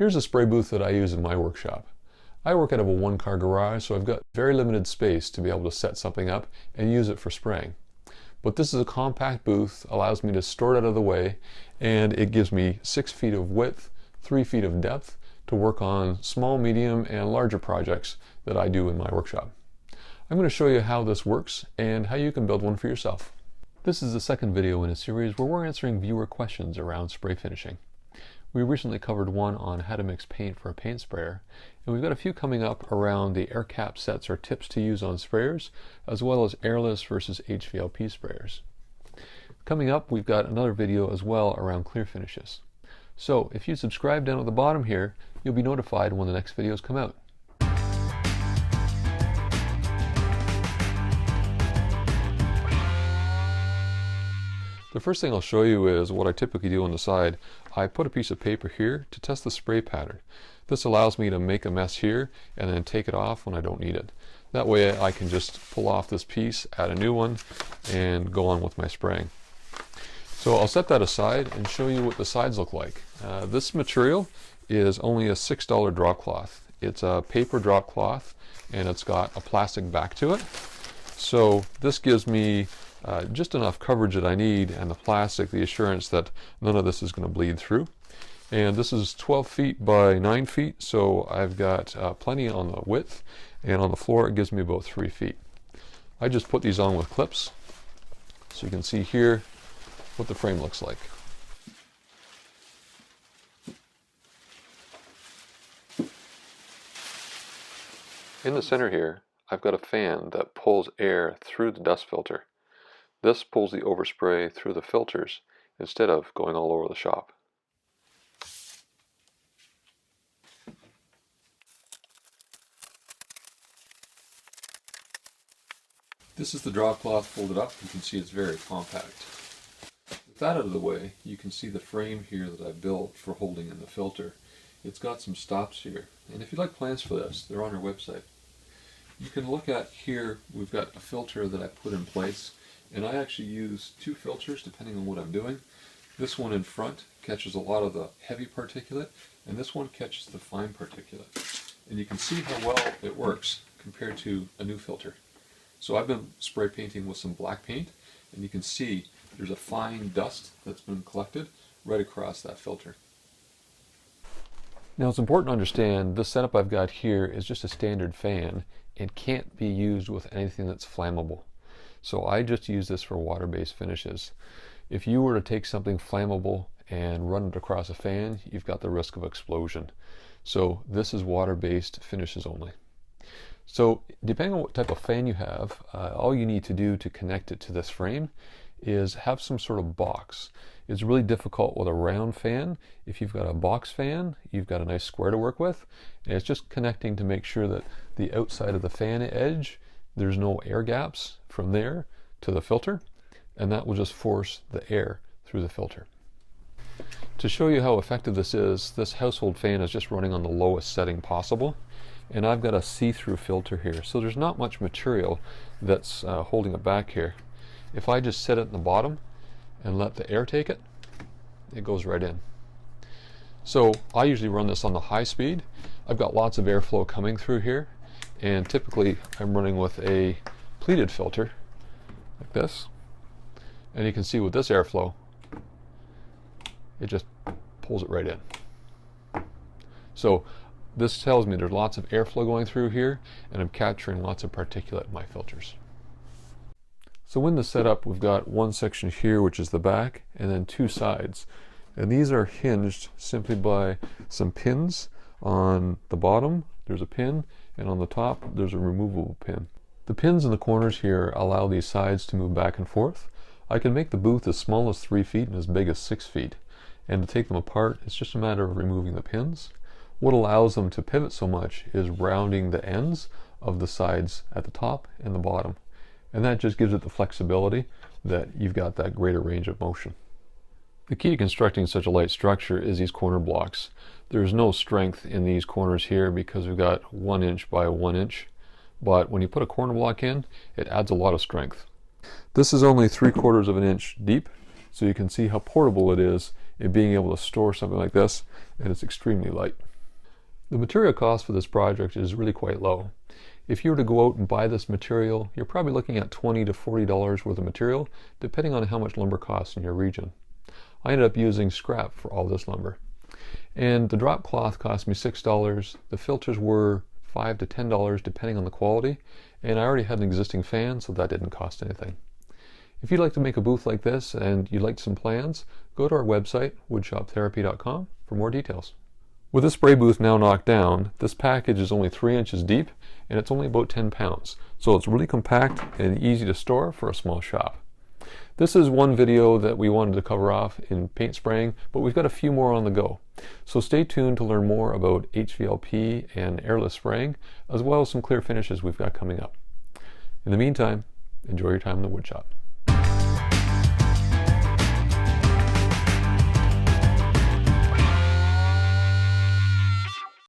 Here's a spray booth that I use in my workshop. I work out of a one-car garage, so I've got very limited space to be able to set something up and use it for spraying. But this is a compact booth, allows me to store it out of the way, and it gives me 6 feet of width, 3 feet of depth to work on small, medium, and larger projects that I do in my workshop. I'm going to show you how this works and how you can build one for yourself. This is the second video in a series where we're answering viewer questions around spray finishing. We recently covered one on how to mix paint for a paint sprayer, and we've got a few coming up around the air cap sets or tips to use on sprayers, as well as airless versus HVLP sprayers. Coming up, we've got another video as well around clear finishes. So if you subscribe down at the bottom here, you'll be notified when the next videos come out. The first thing I'll show you is what I typically do on the side. I put a piece of paper here to test the spray pattern. This allows me to make a mess here and then take it off when I don't need it. That way I can just pull off this piece, add a new one, and go on with my spraying. So I'll set that aside and show you what the sides look like. This material is only a $6 drop cloth. It's a paper drop cloth and it's got a plastic back to it. So this gives me just enough coverage that I need, and the plastic, the assurance that none of this is going to bleed through. And this is 12 feet by 9 feet, so I've got plenty on the width, and on the floor it gives me about 3 feet. I just put these on with clips, so you can see here what the frame looks like. In the center here, I've got a fan that pulls air through the dust filter. This pulls the overspray through the filters instead of going all over the shop. This is the drop cloth folded up. You can see it's very compact. With that out of the way, you can see the frame here that I built for holding in the filter. It's got some stops here, and if you'd like plans for this, they're on our website. You can look at here, we've got a filter that I put in place. And I actually use 2 filters depending on what I'm doing. This one in front catches a lot of the heavy particulate, and this one catches the fine particulate. And you can see how well it works compared to a new filter. So I've been spray painting with some black paint, and you can see there's a fine dust that's been collected right across that filter. Now it's important to understand this setup I've got here is just a standard fan and can't be used with anything that's flammable. So I just use this for water-based finishes. If you were to take something flammable and run it across a fan, you've got the risk of explosion. So this is water-based finishes only. So depending on what type of fan you have, all you need to do to connect it to this frame is have some sort of box. It's really difficult with a round fan. If you've got a box fan, you've got a nice square to work with, and it's just connecting to make sure that the outside of the fan edge, there's no air gaps from there to the filter, and that will just force the air through the filter. To show you how effective this is, this household fan is just running on the lowest setting possible, and I've got a see-through filter here, so there's not much material that's holding it back here. If I just set it in the bottom and let the air take it, it goes right in. So I usually run this on the high speed. I've got lots of airflow coming through here, and typically I'm running with a pleated filter like this, and you can see with this airflow it just pulls it right in. So this tells me there's lots of airflow going through here, and I'm capturing lots of particulate in my filters. So in the setup, we've got one section here which is the back, and then 2 sides, and these are hinged simply by some pins. On the bottom there's a pin, and on the top there's a removable pin. The pins in the corners here allow these sides to move back and forth. I can make the booth as small as 3 feet and as big as 6 feet, and to take them apart it's just a matter of removing the pins. What allows them to pivot so much is rounding the ends of the sides at the top and the bottom, and that just gives it the flexibility that you've got that greater range of motion. The key to constructing such a light structure is these corner blocks. There's no strength in these corners here because we've got 1 inch by 1 inch, but when you put a corner block in, it adds a lot of strength. This is only 3/4 of an inch deep, so you can see how portable it is in being able to store something like this, and it's extremely light. The material cost for this project is really quite low. If you were to go out and buy this material, you're probably looking at $20 to $40 worth of material, depending on how much lumber costs in your region. I ended up using scrap for all this lumber. And the drop cloth cost me $6. The filters were $5 to $10 depending on the quality, and I already had an existing fan, so that didn't cost anything. If you'd like to make a booth like this and you'd like some plans, go to our website, woodshoptherapy.com, for more details. With this spray booth now knocked down, this package is only 3 inches deep and it's only about 10 pounds. So it's really compact and easy to store for a small shop. This is one video that we wanted to cover off in paint spraying, but we've got a few more on the go. So stay tuned to learn more about HVLP and airless spraying, as well as some clear finishes we've got coming up. In the meantime, enjoy your time in the wood shop.